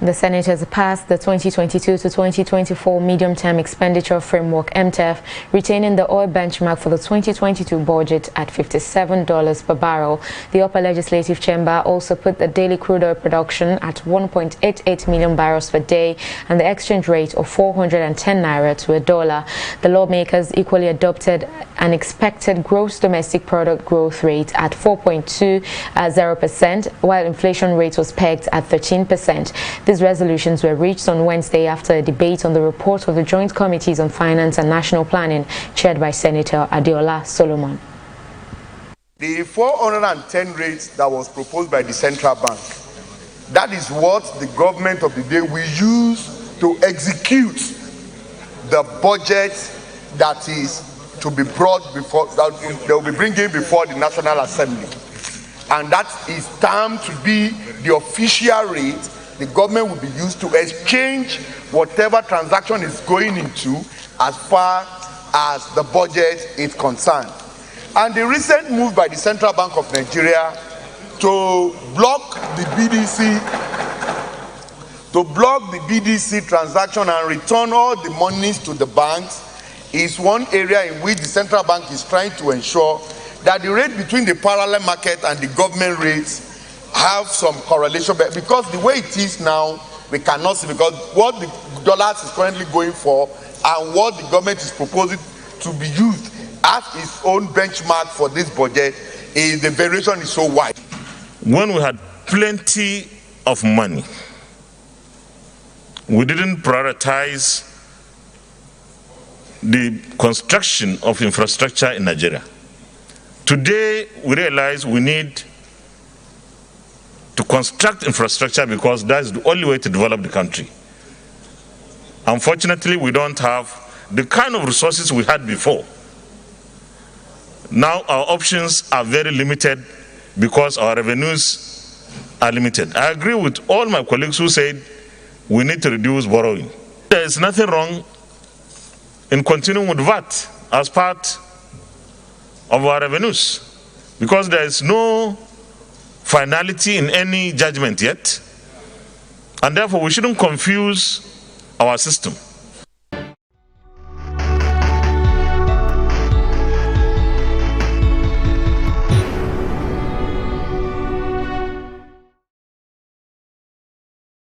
The Senate has passed the 2022 to 2024 Medium-Term Expenditure Framework (MTEF), retaining the oil benchmark for the 2022 budget at $57 per barrel. The upper legislative chamber also put the daily crude oil production at 1.88 million barrels per day and the exchange rate of 410 naira to a dollar. The lawmakers equally adopted an expected gross domestic product growth rate at 4.20%, while inflation rate was pegged at 13%. These resolutions were reached on Wednesday after a debate on the report of the Joint Committees on Finance and National Planning, chaired by Senator Adeola Solomon. The 410 rate that was proposed by the central bank, that is what the government of the day will use to execute the budget that is to be brought before, that they will be bringing before the National Assembly. And that is termed to be the official rate the government will be used to exchange whatever transaction is going into as far as the budget is concerned. And the recent move by the Central Bank of Nigeria to block the BDC transaction and return all the monies to the banks is one area in which the central bank is trying to ensure that the rate between the parallel market and the government rates have some correlation, because the way it is now, we cannot see, because what the dollars is currently going for and what the government is proposing to be used as its own benchmark for this budget, is the variation is so wide. When we had plenty of money, we didn't prioritize the construction of infrastructure in Nigeria. Today, we realize we need to construct infrastructure because that's the only way to develop the country. Unfortunately, we don't have the kind of resources we had before. Now our options are very limited because our revenues are limited. I agree with all my colleagues who said we need to reduce borrowing. There is nothing wrong in continuing with VAT as part of our revenues, because there is no finality in any judgment yet, and therefore we shouldn't confuse our system.